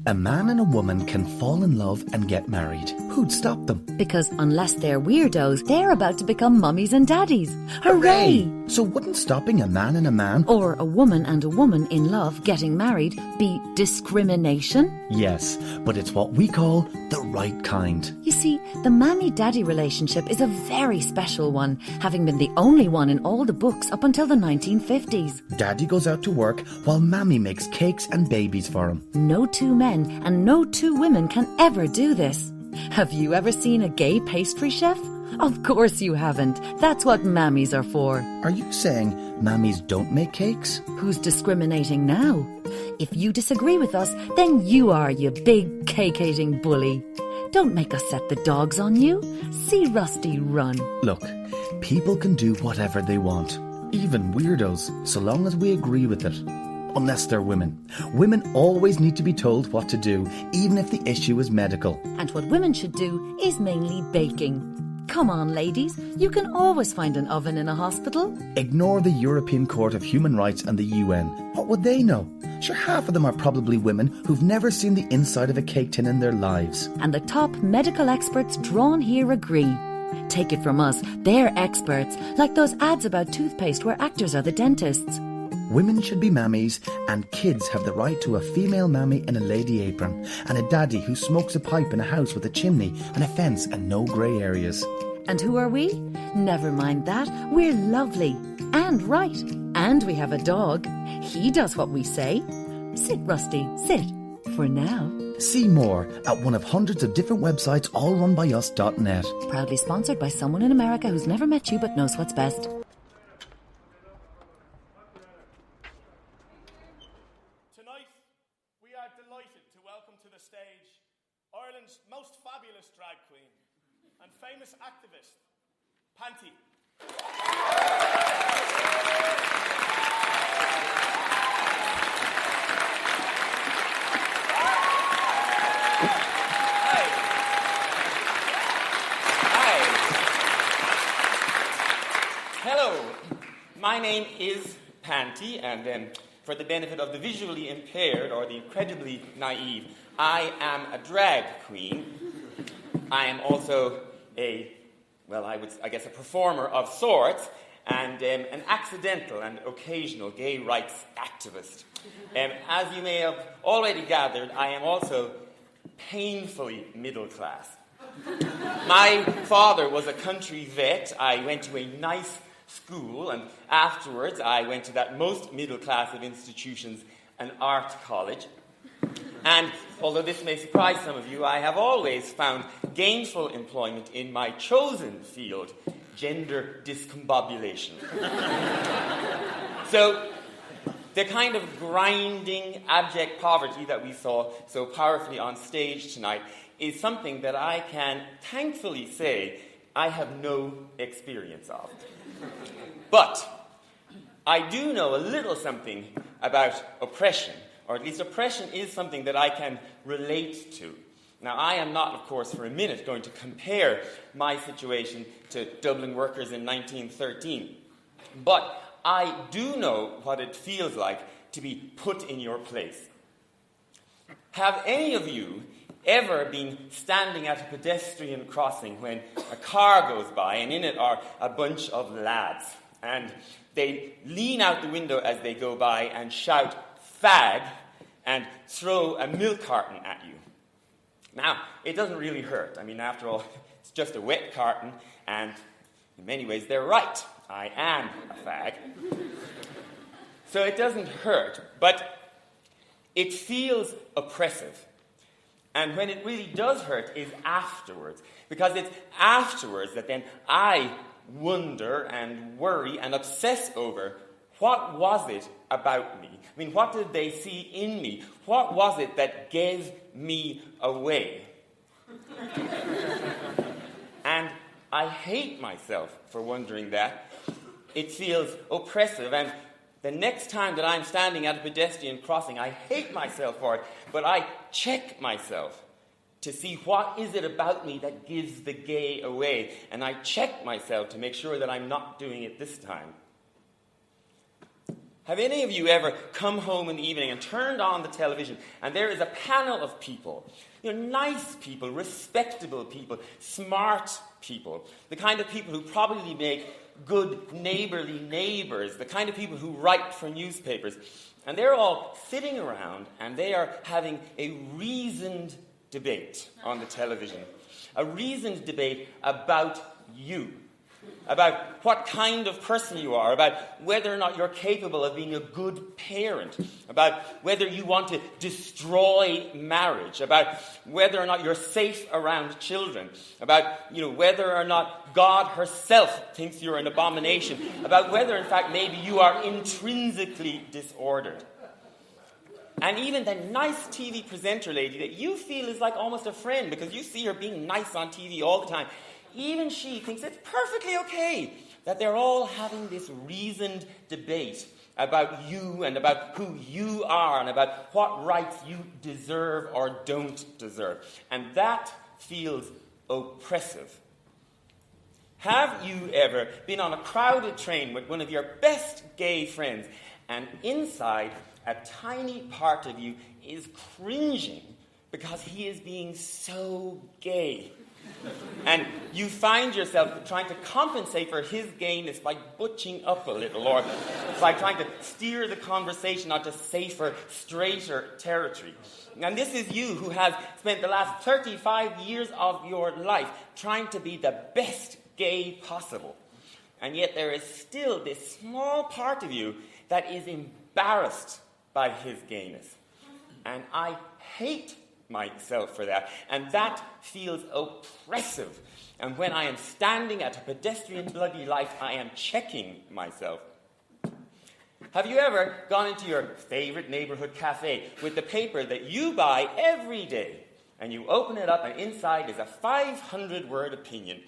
A man and a woman can fall in love and get married. Who'd stop them? Because unless they're weirdos, they're about to become mummies and daddies. Hooray! So wouldn't stopping a man and a man... Or a woman and a woman in love getting married be discrimination? Yes, but it's what we call the right kind. You see, the mammy-daddy relationship is a very special one, having been the only one in all the books up until the 1950s. Daddy goes out to work while Mammy makes cakes and babies for him. No two men and no two women can ever do this. Have you ever seen a gay pastry chef? Of course you haven't. That's what mammies are for. Are you saying mammies don't make cakes? Who's discriminating now? If you disagree with us, then you are, you big cake-eating bully. Don't make us set the dogs on you. See Rusty run. Look, people can do whatever they want. Even weirdos, so long as we agree with it. Unless they're women. Women always need to be told what to do, even if the issue is medical. And what women should do is mainly baking. Come on, ladies, you can always find an oven in a hospital. Ignore the European Court of Human Rights and the UN. What would they know? Sure, half of them are probably women who've never seen the inside of a cake tin in their lives. And the top medical experts drawn here agree. Take it from us, they're experts, like those ads about toothpaste where actors are the dentists. Women should be mammies, and kids have the right to a female mammy in a lady apron, and a daddy who smokes a pipe in a house with a chimney and a fence and no grey areas. And who are we? Never mind that. We're lovely and right. And we have a dog. He does what we say. Sit, Rusty, sit. For now. See more at one of hundreds of different websites all run by us.net. Proudly sponsored by someone in America who's never met you but knows what's best. Tonight, we are delighted to welcome to the stage Ireland's most fabulous drag queen and famous activist, Panty. Hello, my name is Panty, and for the benefit of the visually impaired or the incredibly naive, I am a drag queen. I am also a performer of sorts, and an accidental and occasional gay rights activist. As you may have already gathered, I am also painfully middle class. My father was a country vet. I went to a nice school, and afterwards I went to that most middle class of institutions, an art college. And although this may surprise some of you, I have always found gainful employment in my chosen field, gender discombobulation. So the kind of grinding, abject poverty that we saw so powerfully on stage tonight is something that I can thankfully say I have no experience of. But I do know a little something about oppression, or at least oppression is something that I can relate to. Now, I am not, of course, for a minute going to compare my situation to Dublin workers in 1913, but I do know what it feels like to be put in your place. Have any of you ever been standing at a pedestrian crossing when a car goes by and in it are a bunch of lads, and they lean out the window as they go by and shout "fag" and throw a milk carton at you? Now, it doesn't really hurt. I mean, after all, it's just a wet carton, and in many ways they're right. I am a fag. So it doesn't hurt, but it feels oppressive. And when it really does hurt is afterwards, because it's afterwards that then I wonder and worry and obsess over, what was it about me? I mean, what did they see in me? What was it that gave me away? And I hate myself for wondering that. It feels oppressive, and the next time that I'm standing at a pedestrian crossing, I hate myself for it, but I check myself to see what is it about me that gives the gay away, and I check myself to make sure that I'm not doing it this time. Have any of you ever come home in the evening and turned on the television and there is a panel of people, nice people, respectable people, smart people, the kind of people who probably make good neighborly neighbors, the kind of people who write for newspapers, and they're all sitting around and they are having a reasoned debate on the television, a reasoned debate about you, about what kind of person you are, about whether or not you're capable of being a good parent, about whether you want to destroy marriage, about whether or not you're safe around children, about whether or not God herself thinks you're an abomination, about whether in fact maybe you are intrinsically disordered. And even the nice TV presenter lady that you feel is like almost a friend because you see her being nice on TV all the time, even she thinks it's perfectly okay that they're all having this reasoned debate about you and about who you are and about what rights you deserve or don't deserve. And that feels oppressive. Have you ever been on a crowded train with one of your best gay friends and inside a tiny part of you is cringing because he is being so gay? And you find yourself trying to compensate for his gayness by butching up a little, or by trying to steer the conversation onto safer, straighter territory. And this is you who has spent the last 35 years of your life trying to be the best gay possible. And yet there is still this small part of you that is embarrassed by his gayness. And I hate myself for that, and that feels oppressive. And when I am standing at a pedestrian bloody light, I am checking myself. Have you ever gone into your favorite neighborhood cafe with the paper that you buy every day, and you open it up and inside is a 500-word opinion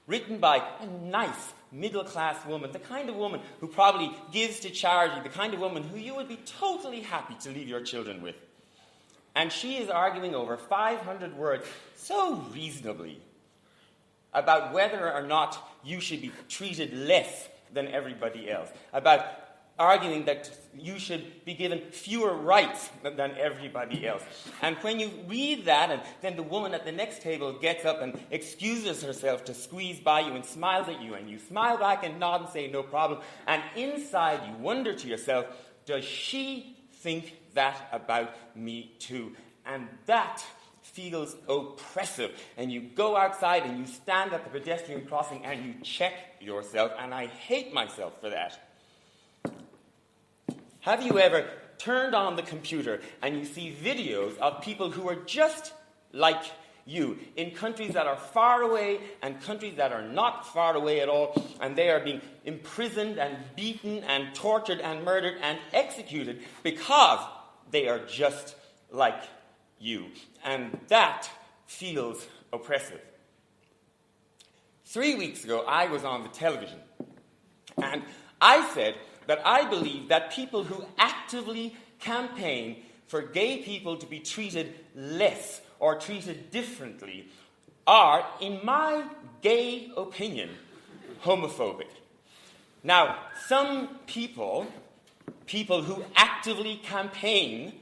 written by a nice middle-class woman, the kind of woman who probably gives to charity, the kind of woman who you would be totally happy to leave your children with? And she is arguing over 500 words so reasonably about whether or not you should be treated less than everybody else, about arguing that you should be given fewer rights than everybody else. And when you read that, and then the woman at the next table gets up and excuses herself to squeeze by you and smiles at you, and you smile back and nod and say, no problem, and inside you wonder to yourself, does she think that about me too? And that feels oppressive. And you go outside and you stand at the pedestrian crossing and you check yourself, and I hate myself for that. Have you ever turned on the computer and you see videos of people who are just like you in countries that are far away and countries that are not far away at all, and they are being imprisoned and beaten and tortured and murdered and executed because they are just like you? And that feels oppressive. 3 weeks ago, I was on the television, and I said that I believe that people who actively campaign for gay people to be treated less or treated differently are, in my gay opinion, homophobic. Now, some people who actively campaign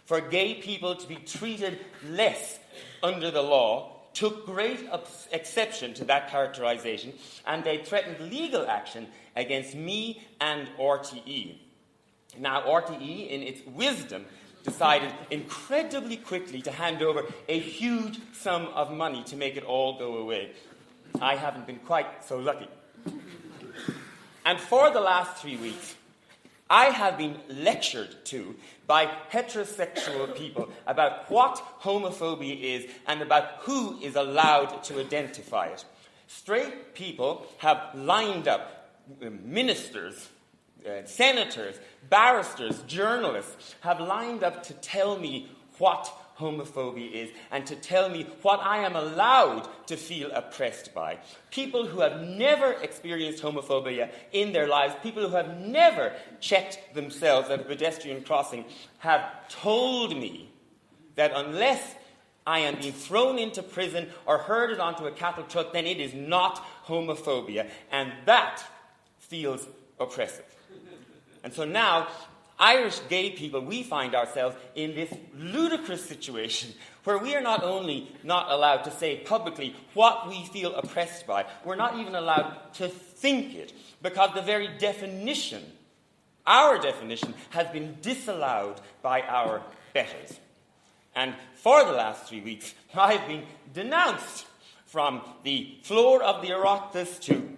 for gay people to be treated less under the law took great exception to that characterization, and they threatened legal action against me and RTE. Now, RTE, in its wisdom, decided incredibly quickly to hand over a huge sum of money to make it all go away. I haven't been quite so lucky. And for the last 3 weeks, I have been lectured to by heterosexual people about what homophobia is and about who is allowed to identify it. Straight people have lined up, ministers, senators, barristers, journalists have lined up to tell me what homophobia is and to tell me what I am allowed to feel oppressed by. People who have never experienced homophobia in their lives, people who have never checked themselves at a pedestrian crossing, have told me that unless I am being thrown into prison or herded onto a cattle truck, then it is not homophobia, and that feels oppressive. And so now, Irish gay people, we find ourselves in this ludicrous situation where we are not only not allowed to say publicly what we feel oppressed by, we're not even allowed to think it, because the very definition, our definition, has been disallowed by our betters. And for the last 3 weeks, I've been denounced from the floor of the Oireachtas to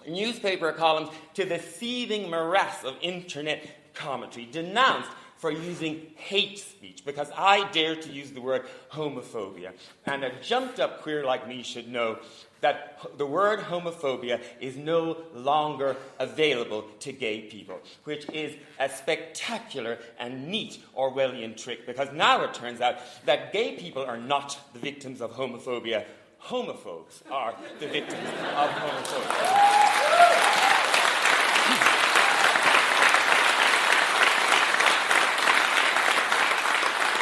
newspaper columns to the seething morass of internet commentary, denounced for using hate speech because I dare to use the word homophobia. And a jumped-up queer like me should know that the word homophobia is no longer available to gay people, which is a spectacular and neat Orwellian trick, because now it turns out that gay people are not the victims of homophobia. Homophobes are the victims of homophobia.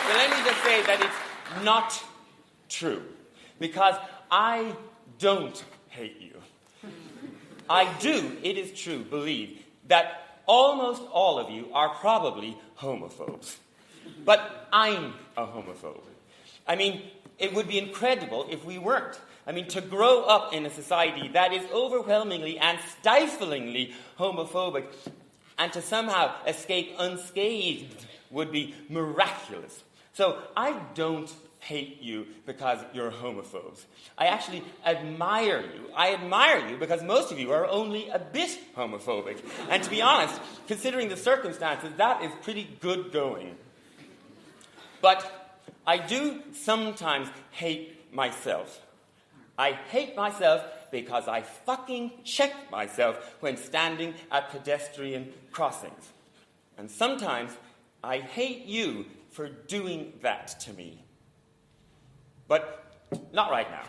But let me just say that it's not true, because I don't hate you. I do, it is true, believe that almost all of you are probably homophobes. But I'm a homophobe. I mean, it would be incredible if we weren't. I mean, to grow up in a society that is overwhelmingly and stiflingly homophobic and to somehow escape unscathed would be miraculous. So I don't hate you because you're homophobes. I actually admire you. I admire you because most of you are only a bit homophobic. And to be honest, considering the circumstances, that is pretty good going. But I do sometimes hate myself. I hate myself because I fucking check myself when standing at pedestrian crossings. And sometimes I hate you for doing that to me. But not right now.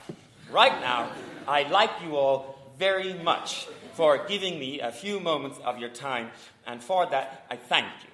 Right now, I like you all very much for giving me a few moments of your time, and for that, I thank you.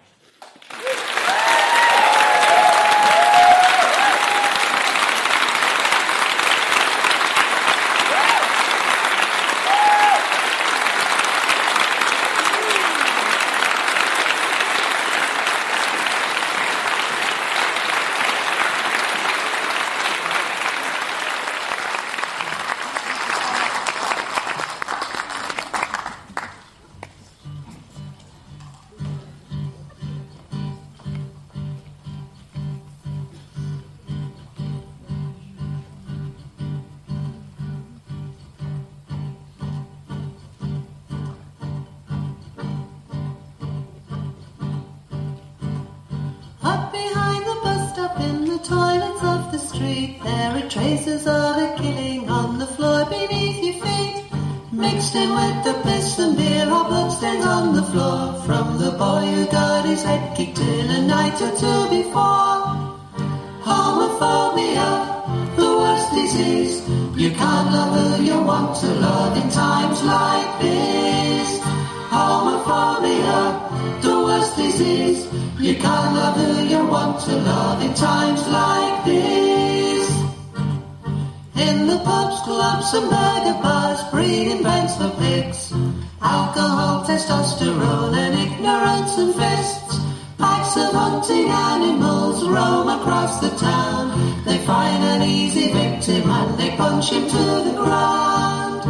Toilets of the street, there are traces of a killing on the floor beneath your feet. Mixed in with the piss and beer are bloodstains on the floor from the boy who got his head kicked in a night or two before. Homophobia, the worst disease. You can't love who you want to love in times like this. Homophobia, the worst disease. You can't love who you want to love in times like this. In the pubs, clubs and burger bars, breeding pens for pigs. Alcohol, testosterone and ignorance and fists. Packs of hunting animals roam across the town. They find an easy victim and they punch him to the ground.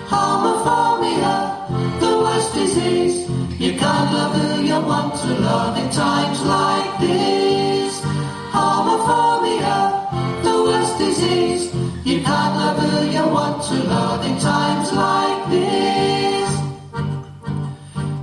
Homophobia, the worst disease. You can't love who you want to love in times like this. Homophobia, the worst disease. You can't love who you want to love in times like this.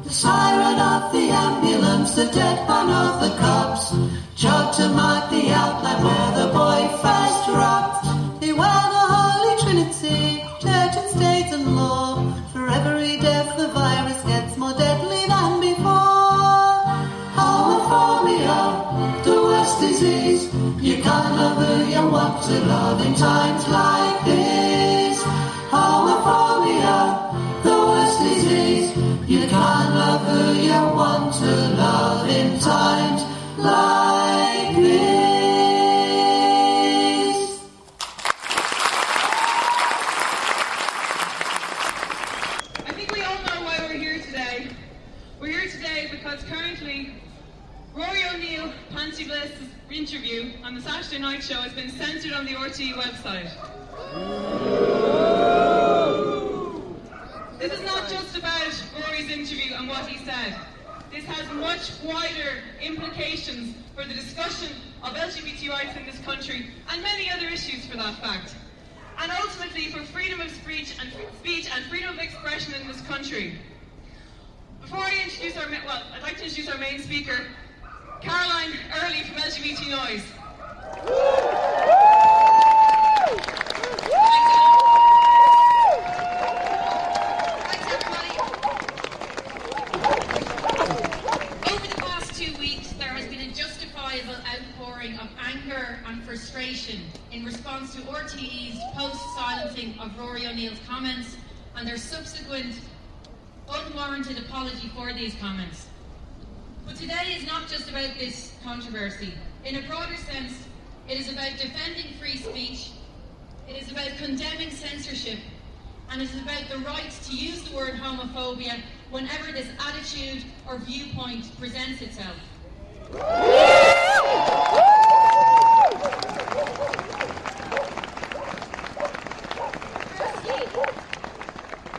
The siren of the ambulance, the deadpan of the cops, jog to mark the outline where the boy first dropped. Beware the Holy Trinity, church and state and law. For every death the virus gets more deadly than before. Homophobia, the worst disease. You can't love who you want to love in times like this. Homophobia, the worst disease. You can't love who you want to love in times like this. I think we all know why we're here today. We're here today because been censored on the RTE website. This is not just about Rory's interview and what he said. This has much wider implications for the discussion of LGBT rights in this country and many other issues for that fact. And ultimately for freedom of speech and freedom of expression in this country. Before I introduce I'd like to introduce our main speaker, Caroline Early from LGBT Noise. Thanks, everybody. Over the past 2 weeks, there has been a justifiable outpouring of anger and frustration in response to RTE's post-silencing of Rory O'Neill's comments and their subsequent unwarranted apology for these comments. But today is not just about this controversy. In a broader sense, it is about defending free speech, it is about condemning censorship, and it is about the right to use the word homophobia whenever this attitude or viewpoint presents itself. Firstly,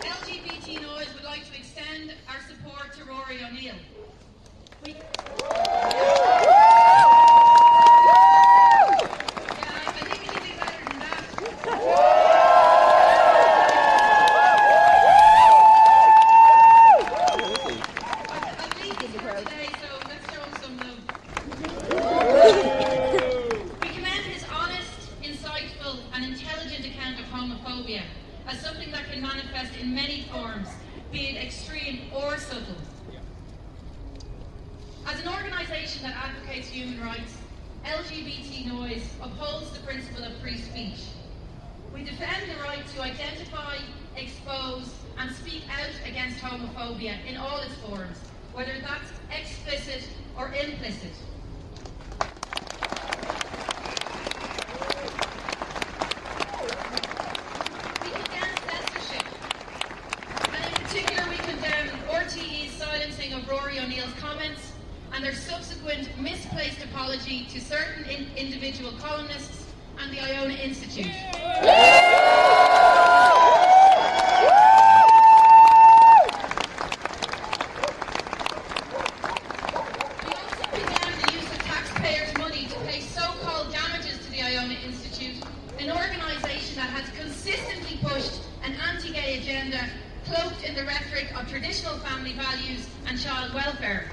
LGBT Noise would like to extend our support to Rory O'Neill. I think we can do better than that. I'm leaving here today, so let's show him some love. We commend his honest, insightful, and intelligent account of homophobia as something that can manifest in many forms, be it extreme or subtle. As an organisation that advocates human rights, LGBT Noise upholds the principle of free speech. We defend the right to identify, expose, and speak out against homophobia in all its forms, whether that's explicit or implicit. We condemn censorship, and in particular we condemn RTE's silencing of Rory O'Neill's comments and their subsequent misplaced apology to certain individual columnists and the Iona Institute. We also condemn the use of taxpayers' money to pay so-called damages to the Iona Institute, an organisation that has consistently pushed an anti-gay agenda cloaked in the rhetoric of traditional family values and child welfare.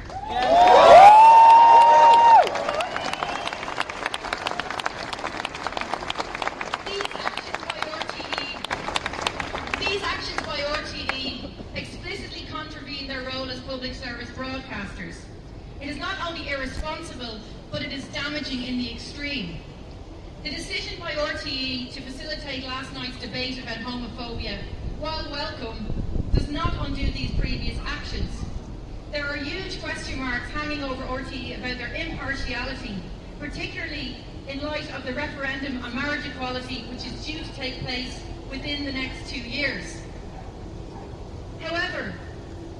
These actions by RTE explicitly contravene their role as public service broadcasters. It is not only irresponsible, but it is damaging in the extreme. The decision by RTE to facilitate last night's debate about homophobia, while welcome, does not undo these previous actions. There are huge question marks hanging over RTE about their impartiality, particularly in light of the referendum on marriage equality, which is due to take place within the next 2 years. However,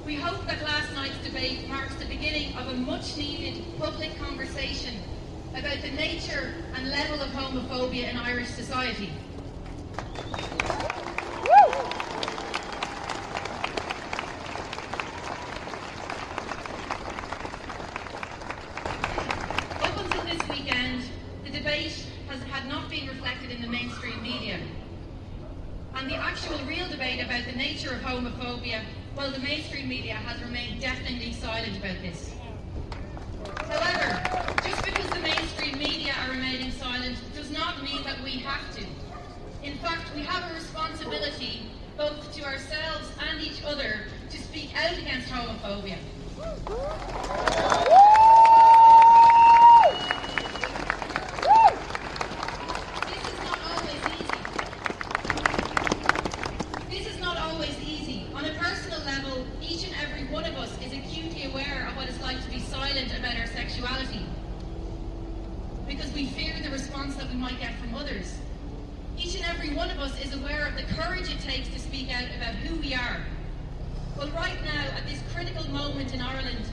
we hope that last night's debate marks the beginning of a much-needed public conversation about the nature and level of homophobia in Irish society. Up until this weekend, the debate had not been reflected in the mainstream media. And the actual real debate about the nature of homophobia, well, the mainstream media has remained deafeningly silent about this. However, just because the mainstream media are remaining silent does not mean that we have to. In fact, we have a responsibility, both to ourselves and each other, to speak out against homophobia. This is not always easy. On a personal level, each and every one of us is acutely aware of what it's like to be silent about our sexuality, because we fear the response that we might get from others. Each and every one of us is aware of the courage it takes to speak out about who we are. Well, right now, at this critical moment in Ireland,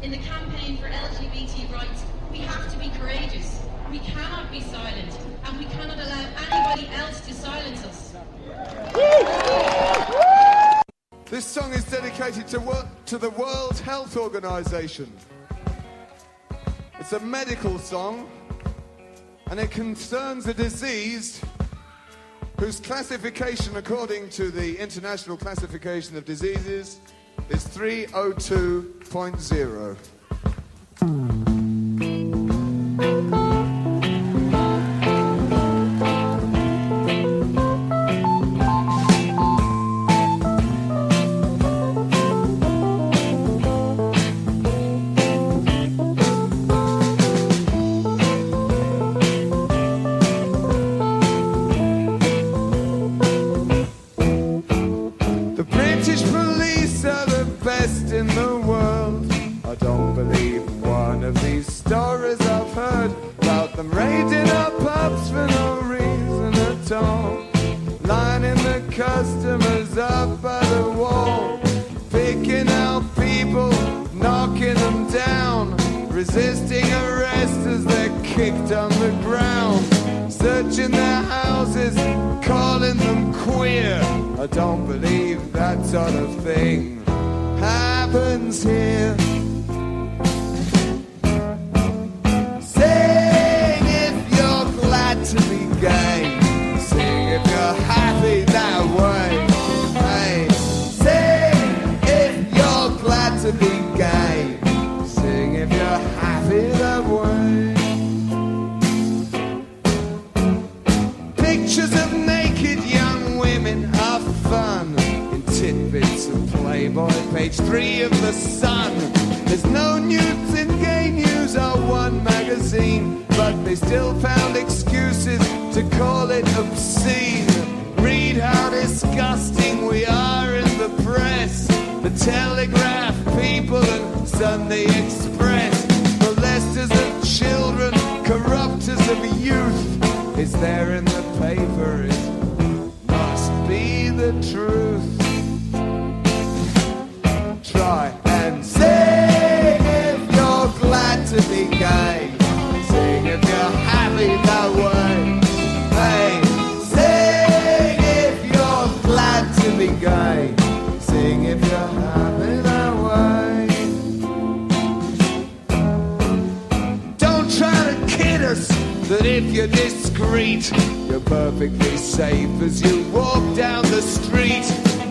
in the campaign for LGBT rights, we have to be courageous. We cannot be silent, and we cannot allow anybody else to silence us. This song is dedicated to the World Health Organization. It's a medical song, and it concerns a disease whose classification, according to the International Classification of Diseases, is 302.0. Customers up by the wall, picking out people, knocking them down, resisting arrest as they're kicked on the ground, searching their houses, calling them queer. I don't believe that sort of thing happens here. Sing if you're glad to be gay. Sing if you're happy that way. Hey, sing if you're glad to be gay. Sing if you're happy that way. Pictures of naked young women are fun in tidbits of Playboy, page 3 of The Sun. There's no nudes in Gay News or One magazine, but they still found excuses to call it obscene. Read how disgusting we are in the press. The Telegraph, People and Sunday Express. Molesters of children, corrupters of youth. It's there in the paper, it must be the truth. Try and sing if you're glad to be gay. Sing if you're happy that way. Hey, sing if you're glad to be gay. Sing if you're happy that way. Don't try to kid us that if you're discreet, you're perfectly safe as you walk down the street.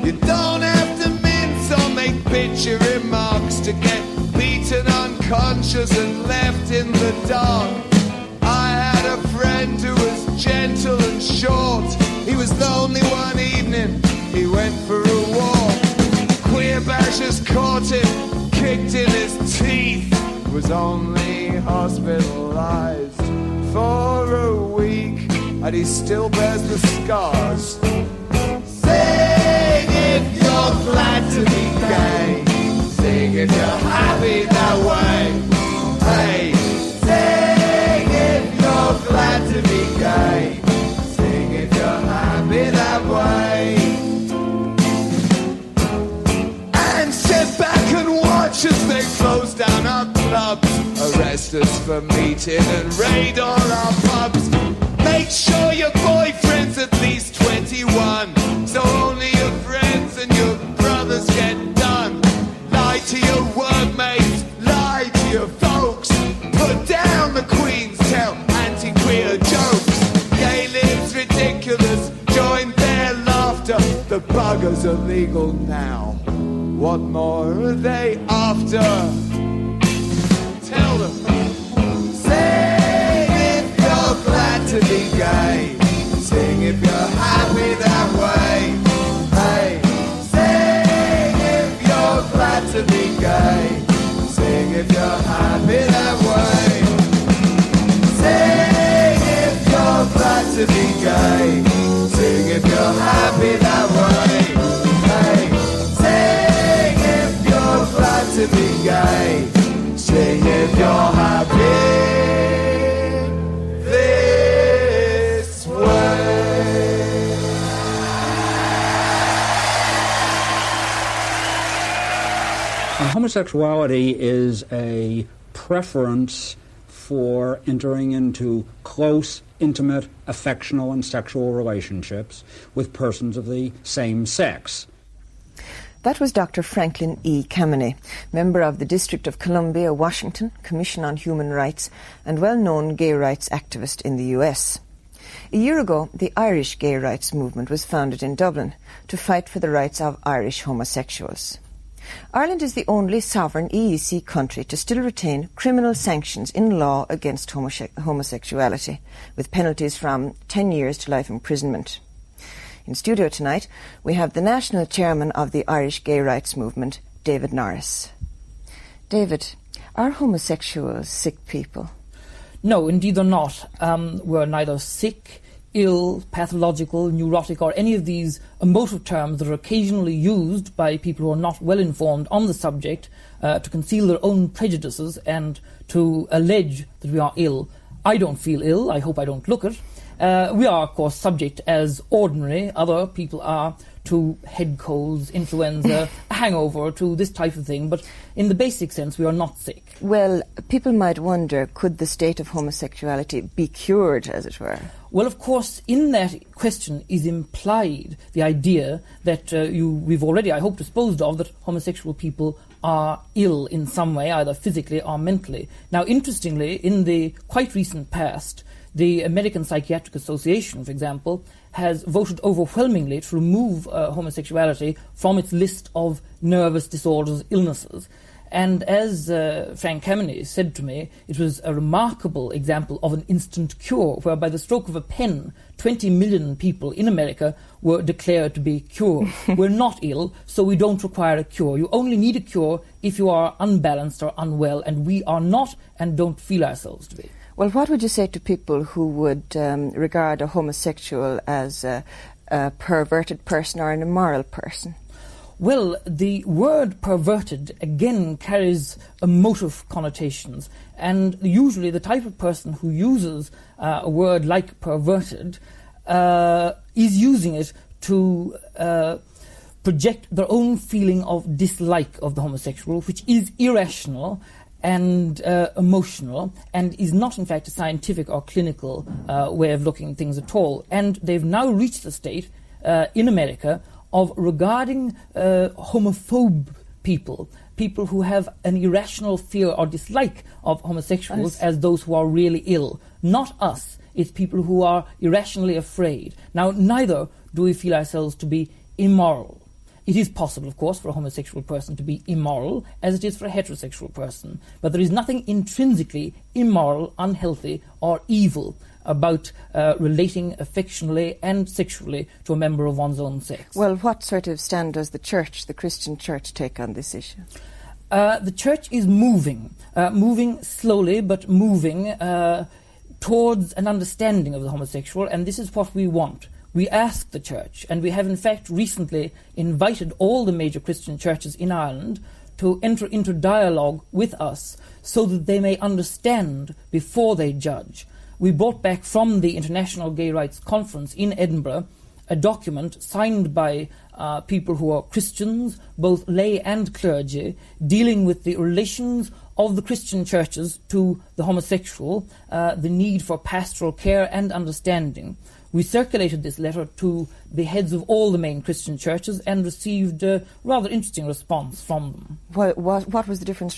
You don't have to mince or make bitchy remarks to get beaten unconscious and left in the dark. I had a friend who was gentle and short. He was lonely one evening, he went for a walk. Queer bashers caught him, kicked in his teeth. Was only hospitalized for a week, and he still bears the scars. Sing if you're glad to be gay. Sing if you're happy that way. Hey, sing if you're glad to be gay. Sing if you're happy that way. And sit back and watch as they close down our clubs, arrest us for meeting and raid all our pubs. Make sure your boyfriend's at least 21, so only your friends and your brothers get done. Lie to your workmates, lie to your folks. Put down the Queen's, tell anti-queer jokes. Gay lives ridiculous, join their laughter. The buggers are legal now. What more are they after? Tell them. Sing if you're glad to be gay. Sing if you're happy that way. Hey, sing if you're glad to be gay. Sing if you're happy that way. Sing if you're glad to be gay. Sing if you're happy that way. Hey, sing if you're glad to be gay. Sing if you're happy this way. Homosexuality is a preference for entering into close, intimate, affectional and sexual relationships with persons of the same sex. That was Dr. Franklin E. Kameny, member of the District of Columbia, Washington, Commission on Human Rights, and well-known gay rights activist in the US. A year ago, the Irish gay rights movement was founded in Dublin to fight for the rights of Irish homosexuals. Ireland is the only sovereign EEC country to still retain criminal sanctions in law against homosexuality, with penalties from 10 years to life imprisonment. In studio tonight, we have the national chairman of the Irish gay rights movement, David Norris. David, are homosexuals sick people? No, indeed they're not. We're neither sick, ill, pathological, neurotic, or any of these emotive terms that are occasionally used by people who are not well informed on the subject to conceal their own prejudices and to allege that we are ill. I don't feel ill. I hope I don't look it. We are, of course, subject, as ordinary other people are, to head colds, influenza, a hangover, to this type of thing. But in the basic sense, we are not sick. Well, people might wonder, could the state of homosexuality be cured, as it were? Well, of course, in that question is implied the idea that we've already, I hope, disposed of, that homosexual people are ill in some way, either physically or mentally. Now, interestingly, in the quite recent past, the American Psychiatric Association, for example, has voted overwhelmingly to remove homosexuality from its list of nervous disorders, illnesses. And as Frank Kameny said to me, it was a remarkable example of an instant cure, where by the stroke of a pen, 20 million people in America were declared to be cured. We're not ill, so we don't require a cure. You only need a cure if you are unbalanced or unwell, and we are not and don't feel ourselves to be. Well, what would you say to people who would regard a homosexual as a perverted person or an immoral person? Well, the word perverted, again, carries emotive connotations. And usually the type of person who uses a word like perverted is using it to project their own feeling of dislike of the homosexual, which is irrational and emotional, and is not, in fact, a scientific or clinical way of looking at things at all. And they've now reached the state in America of regarding homophobe people who have an irrational fear or dislike of homosexuals, as those who are really ill. Not us. It's people who are irrationally afraid. Now, neither do we feel ourselves to be immoral. It is possible, of course, for a homosexual person to be immoral, as it is for a heterosexual person. But there is nothing intrinsically immoral, unhealthy, or evil about relating affectionately and sexually to a member of one's own sex. Well, what sort of stand does the Church, the Christian Church, take on this issue? The Church is moving slowly, but moving towards an understanding of the homosexual, and this is what we want. We ask the Church, and we have in fact recently invited all the major Christian churches in Ireland to enter into dialogue with us so that they may understand before they judge. We brought back from the International Gay Rights Conference in Edinburgh a document signed by people who are Christians, both lay and clergy, dealing with the relations of the Christian churches to the homosexual, the need for pastoral care and understanding. We circulated this letter to the heads of all the main Christian churches and received a rather interesting response from them. What was the different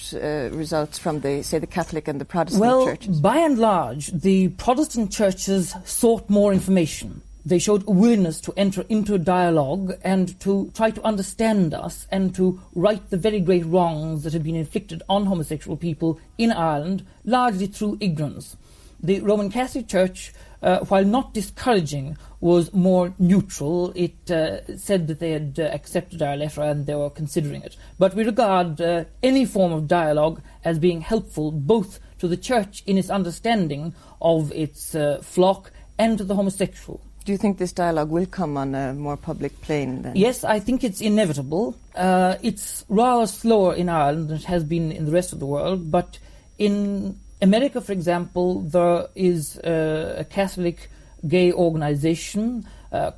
results from, the Catholic and the Protestant churches? Well, by and large, the Protestant churches sought more information. They showed a willingness to enter into a dialogue and to try to understand us and to right the very great wrongs that have been inflicted on homosexual people in Ireland, largely through ignorance. The Roman Catholic Church, while not discouraging, was more neutral. It said that they had accepted our letter and they were considering it. But we regard any form of dialogue as being helpful both to the Church in its understanding of its flock and to the homosexual. Do you think this dialogue will come on a more public plane then? Yes, I think it's inevitable. It's rather slower in Ireland than it has been in the rest of the world, but in America, for example, there is a Catholic gay organization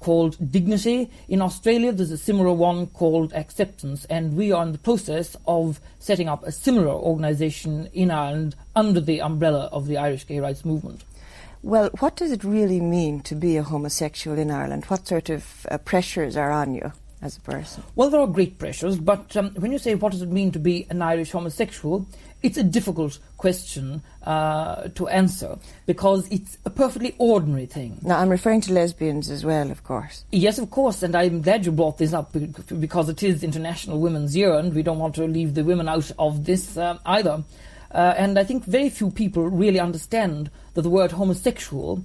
called Dignity. In Australia, there's a similar one called Acceptance, and we are in the process of setting up a similar organisation in Ireland under the umbrella of the Irish gay rights movement. Well, what does it really mean to be a homosexual in Ireland? What sort of pressures are on you as a person? Well, there are great pressures, but when you say what does it mean to be an Irish homosexual, it's a difficult question to answer because it's a perfectly ordinary thing. Now, I'm referring to lesbians as well, of course. Yes, of course, and I'm glad you brought this up because it is International Women's Year and we don't want to leave the women out of this either. And I think very few people really understand that the word homosexual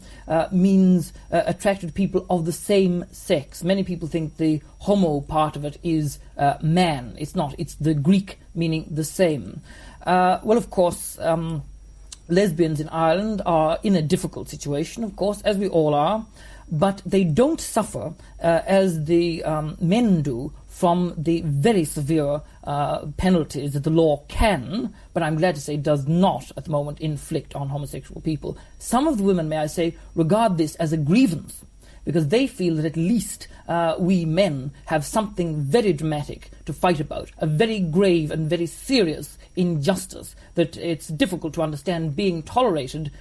means attracted to people of the same sex. Many people think the homo part of it is man. It's not. It's the Greek meaning the same. Well, of course, lesbians in Ireland are in a difficult situation, of course, as we all are, but they don't suffer as the men do from the very severe penalties that the law can, but I'm glad to say does not at the moment inflict on homosexual people. Some of the women, may I say, regard this as a grievance because they feel that at least we men have something very dramatic to fight about, a very grave and very serious injustice that it's difficult to understand being tolerated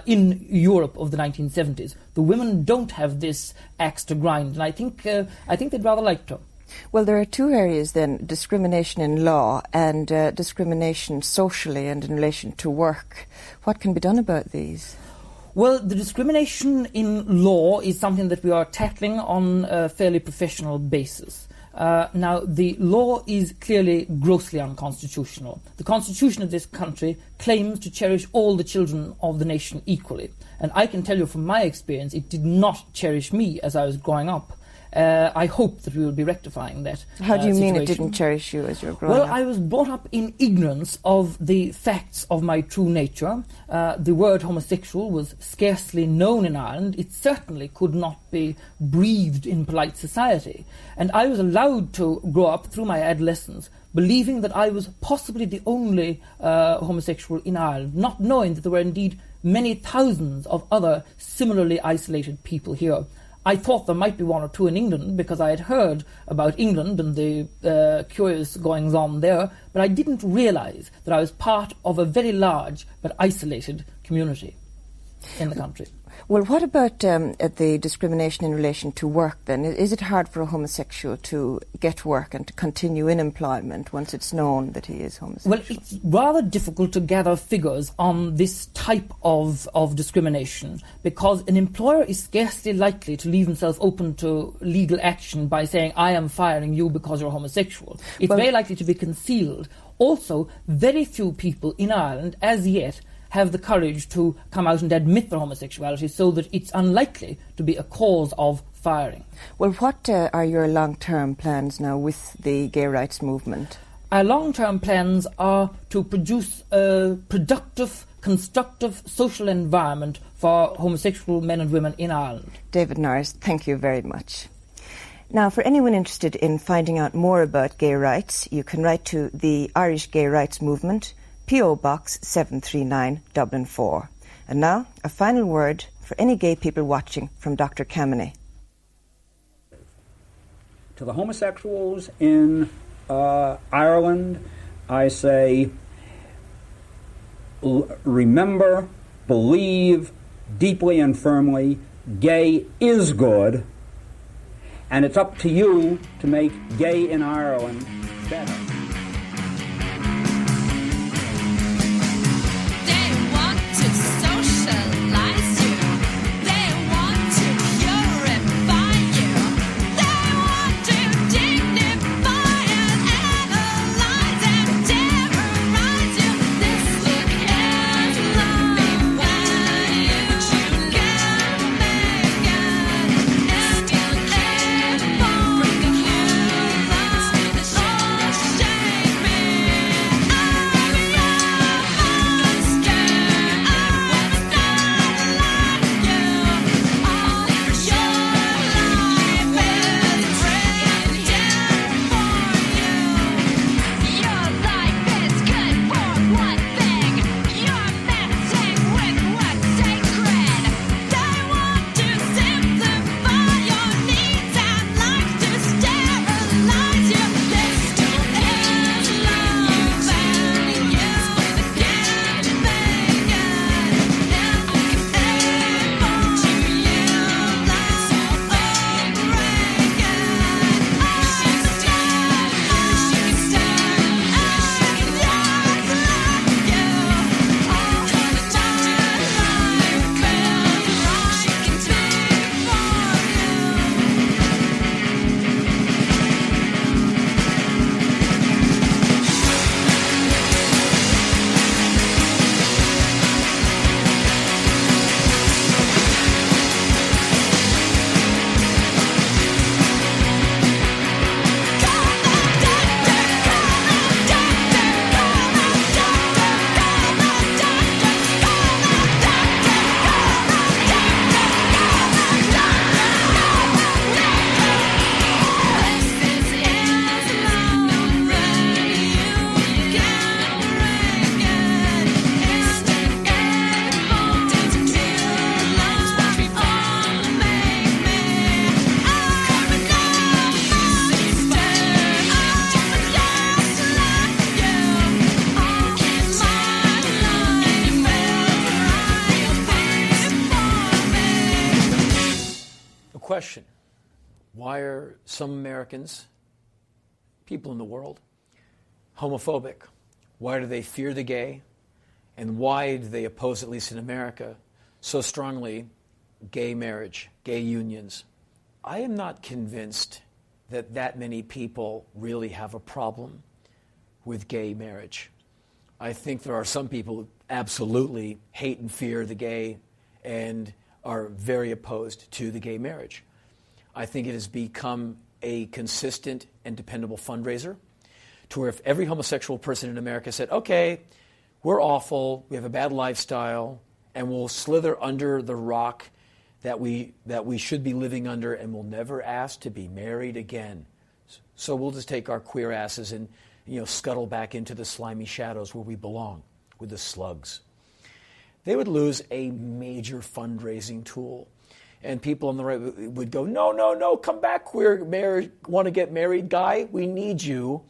in Europe of the 1970s. The women don't have this axe to grind, and I think they'd rather like to. Well, there are two areas then, discrimination in law and discrimination socially and in relation to work. What can be done about these? Well, the discrimination in law is something that we are tackling on a fairly professional basis. Now, the law is clearly grossly unconstitutional. The constitution of this country claims to cherish all the children of the nation equally. And I can tell you from my experience, it did not cherish me as I was growing up. I hope that we will be rectifying that. How do you mean it situation. didn't cherish you as you were growing up? Well, I was brought up in ignorance of the facts of my true nature. The word homosexual was scarcely known in Ireland. It certainly could not be breathed in polite society. And I was allowed to grow up through my adolescence believing that I was possibly the only homosexual in Ireland, not knowing that there were indeed many thousands of other similarly isolated people here. I thought there might be one or two in England because I had heard about England and the curious goings-on there, but I didn't realise that I was part of a very large but isolated community in the country. Well, what about the discrimination in relation to work then? Is it hard for a homosexual to get work and to continue in employment once it's known that he is homosexual? Well, it's rather difficult to gather figures on this type of discrimination because an employer is scarcely likely to leave himself open to legal action by saying, I am firing you because you're homosexual. It's very likely to be concealed. Also, very few people in Ireland, as yet, have the courage to come out and admit their homosexuality so that it's unlikely to be a cause of firing. Well, what are your long-term plans now with the gay rights movement? Our long-term plans are to produce a productive, constructive social environment for homosexual men and women in Ireland. David Norris, thank you very much. Now, for anyone interested in finding out more about gay rights, you can write to the Irish Gay Rights Movement, P.O. Box 739, Dublin 4. And now, a final word for any gay people watching from Dr. Kameny. To the homosexuals in Ireland, I say, remember, believe deeply and firmly, gay is good, and it's up to you to make gay in Ireland better. Shine. question. Why are some Americans, people in the world, homophobic? Why do they fear the gay? And why do they oppose, at least in America, so strongly gay marriage, gay unions? I am not convinced that many people really have a problem with gay marriage. I think there are some people who absolutely hate and fear the gay and are very opposed to the gay marriage. I think it has become a consistent and dependable fundraiser to where if every homosexual person in America said, okay, we're awful, we have a bad lifestyle, and we'll slither under the rock that we should be living under, and we'll never ask to be married again. So we'll just take our queer asses and scuttle back into the slimy shadows where we belong, with the slugs. They would lose a major fundraising tool. And people on the right would go, no, come back, queer want to get married guy. We need you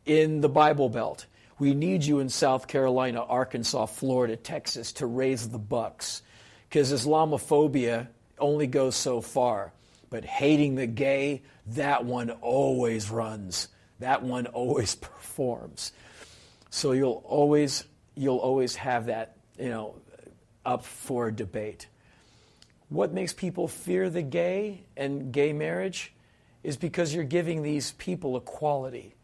in the Bible Belt. We need you in South Carolina, Arkansas, Florida, Texas to raise the bucks. Because Islamophobia only goes so far. But hating the gay, that one always runs. That one always performs. So you'll always have that, up for debate. What makes people fear the gay and gay marriage is because you're giving these people equality.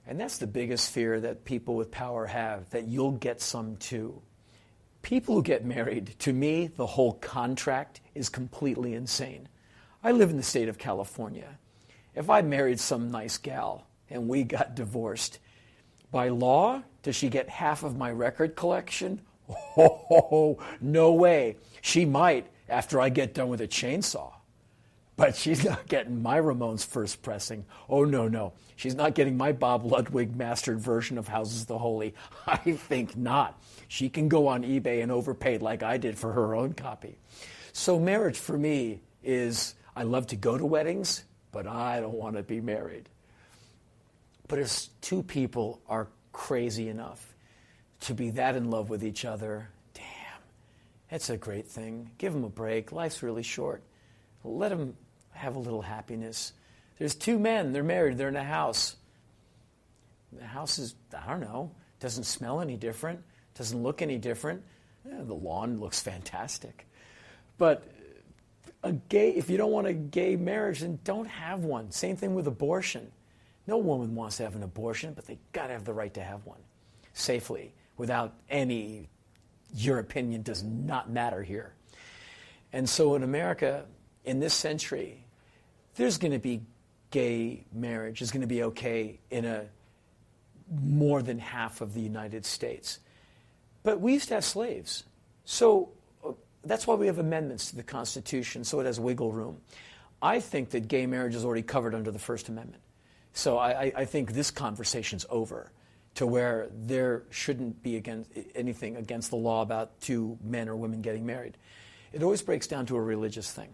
And that's the biggest fear that people with power have, that you'll get some too. People who get married, to me, the whole contract is completely insane. I live in the state of California. If I married some nice gal and we got divorced, by law, does she get half of my record collection? Oh, no way. She might after I get done with a chainsaw. But she's not getting my Ramones first pressing. Oh, no. She's not getting my Bob Ludwig mastered version of Houses of the Holy. I think not. She can go on eBay and overpay like I did for her own copy. So marriage for me is, I love to go to weddings, but I don't want to be married. But if two people are crazy enough to be that in love with each other, damn, it's a great thing. Give them a break. Life's really short. Let them have a little happiness. There's two men, they're married, they're in a house. The house is, I don't know, doesn't smell any different, doesn't look any different. The lawn looks fantastic. But if you don't want a gay marriage, then don't have one. Same thing with abortion. No woman wants to have an abortion, but they got to have the right to have one safely, without any, your opinion does not matter here. And so in America, in this century, there's going to be gay marriage is going to be okay in more than half of the United States. But we used to have slaves. So that's why we have amendments to the Constitution, so it has wiggle room. I think that gay marriage is already covered under the First Amendment. So I think this conversation's over, to where there shouldn't be anything against the law about two men or women getting married. It always breaks down to a religious thing.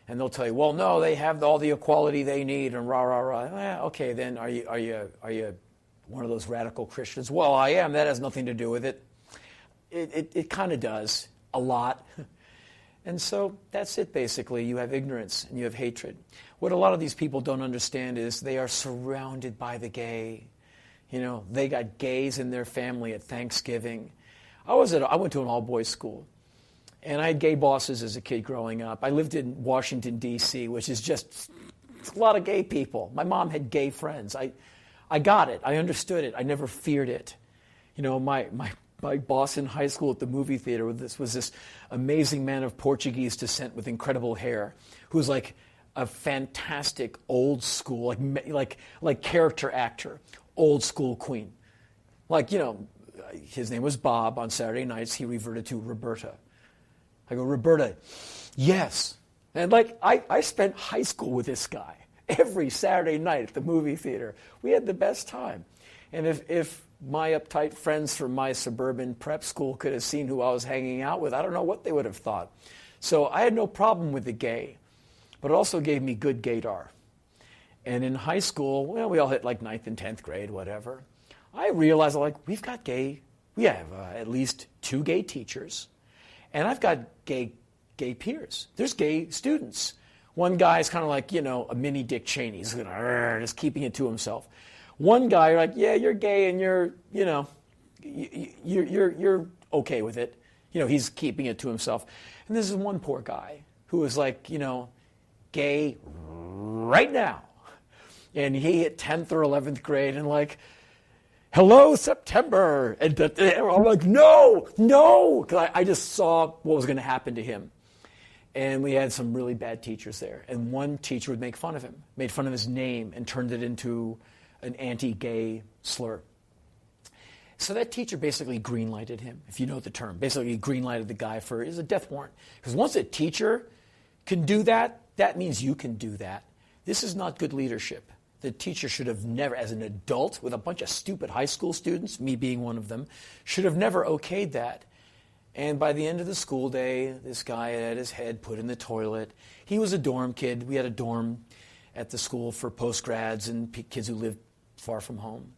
And they'll tell you, well, no, they have all the equality they need, and rah, rah, rah. Okay, then are you one of those radical Christians? Well, I am. That has nothing to do with it. It kind of does, a lot. And so that's it, basically. You have ignorance and you have hatred. What a lot of these people don't understand is they are surrounded by the gay. They got gays in their family at Thanksgiving. I went to an all-boys school. And I had gay bosses as a kid growing up. I lived in Washington, D.C., which is just a lot of gay people. My mom had gay friends. I got it. I understood it. I never feared it. My boss in high school at the movie theater was this amazing man of Portuguese descent with incredible hair, who was like a fantastic old school, like character actor, old school queen. His name was Bob. On Saturday nights, he reverted to Roberta. I go, Roberta, yes. And I spent high school with this guy every Saturday night at the movie theater. We had the best time. And if my uptight friends from my suburban prep school could have seen who I was hanging out with, I don't know what they would have thought. So I had no problem with the gay, but it also gave me good gaydar. And in high school, we all hit 9th and 10th grade, whatever. I realized, we have at least 2 gay teachers. And I've got gay peers. There's gay students. One guy's kind of like, a mini Dick Cheney. He's just keeping it to himself. One guy, you're like, yeah, you're gay and you're okay with it. He's keeping it to himself. And this is one poor guy who was like, gay right now. And he hit 10th or 11th grade and like, hello, September. And I'm like, no. Because I just saw what was going to happen to him. And we had some really bad teachers there. And one teacher would make fun of him, made fun of his name, and turned it into an anti-gay slur. So that teacher basically green-lighted him, if you know the term. Basically green-lighted the guy for a death warrant. Because once a teacher can do that, that means you can do that. This is not good leadership. The teacher should have never, as an adult with a bunch of stupid high school students, me being one of them, should have never okayed that. And by the end of the school day, this guy had his head put in the toilet. He was a dorm kid. We had a dorm at the school for post-grads and kids who lived far from home.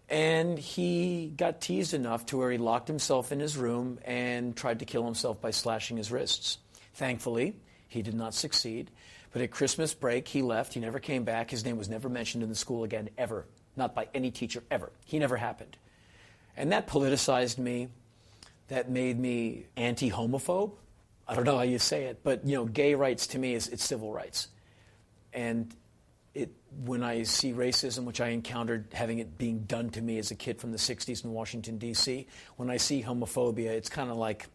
And he got teased enough to where he locked himself in his room and tried to kill himself by slashing his wrists. Thankfully, he did not succeed. But at Christmas break, he left. He never came back. His name was never mentioned in the school again, ever. Not by any teacher, ever. He never happened. And that politicized me. That made me anti-homophobe. I don't know how you say it, but gay rights to me it's civil rights. And when I see racism, which I encountered having it being done to me as a kid from the 60s in Washington, D.C., when I see homophobia, it's kind of like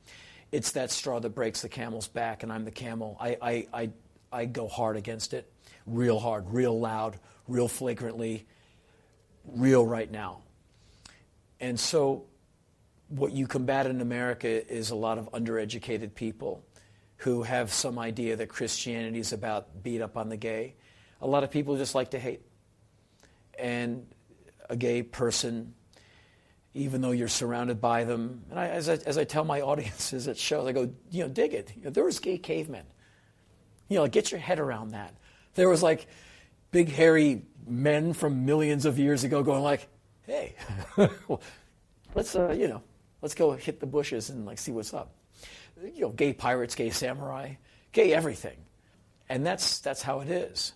it's that straw that breaks the camel's back, and I'm the camel. I go hard against it, real hard, real loud, real flagrantly, real right now. And so what you combat in America is a lot of undereducated people who have some idea that Christianity is about beat up on the gay. A lot of people just like to hate. And a gay person, even though you're surrounded by them, and as I tell my audiences at shows, I go, dig it. There was gay cavemen. Get your head around that. There was like big hairy men from millions of years ago going like, hey, let's go hit the bushes and like see what's up. Gay pirates, gay samurai, gay everything. And that's how it is.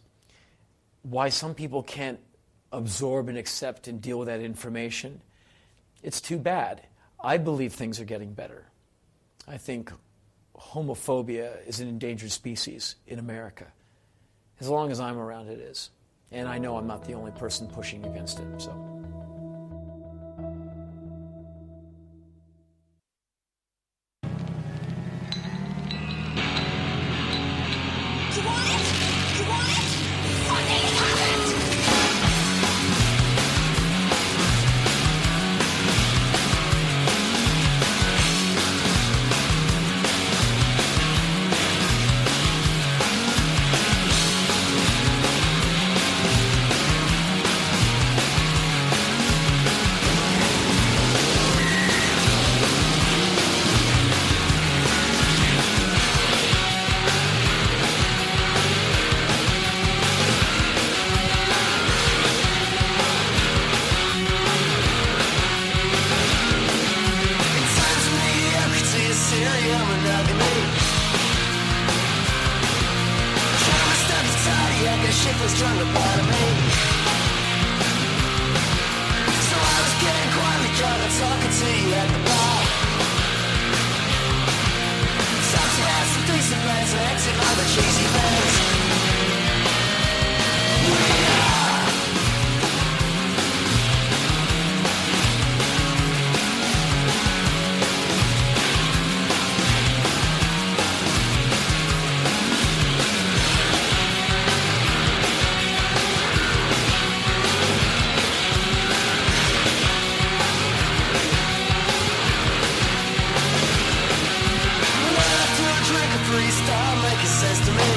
Why some people can't absorb and accept and deal with that information, it's too bad. I believe things are getting better. I think homophobia is an endangered species in America. As long as I'm around, it is. And I know I'm not the only person pushing against it, so. Freestyle, make sense to me.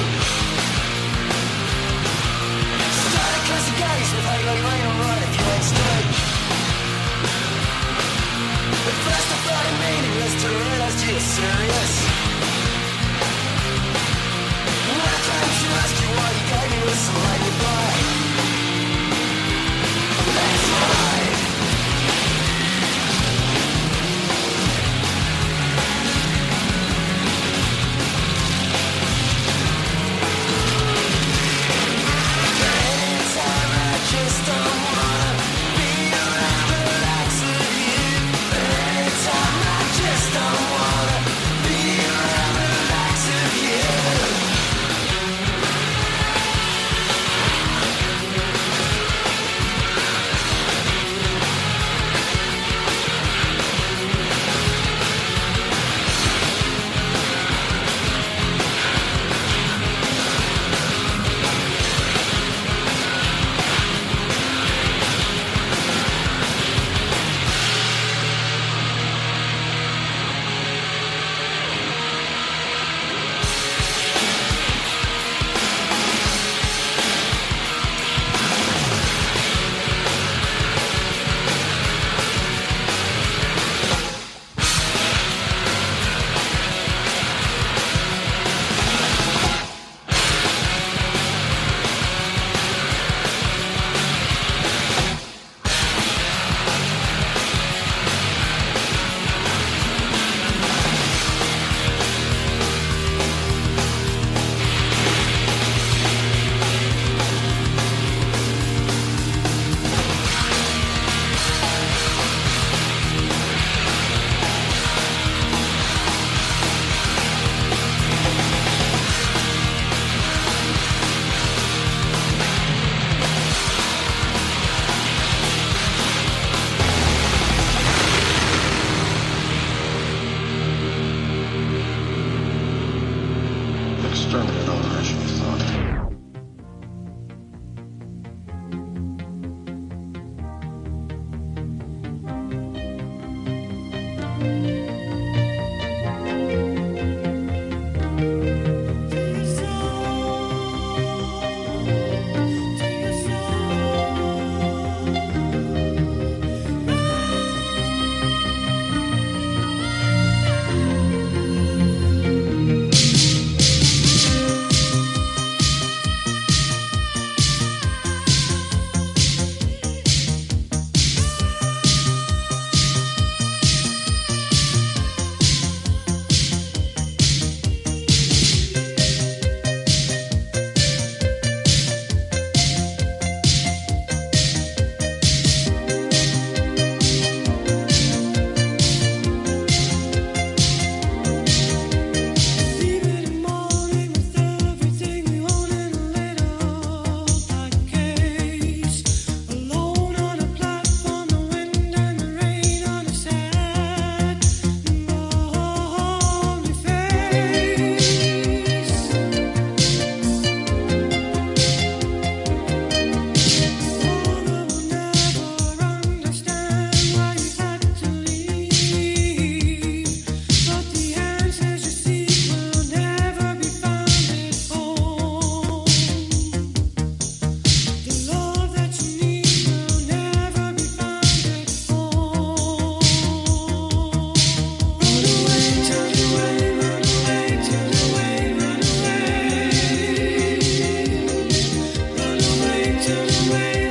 turn away.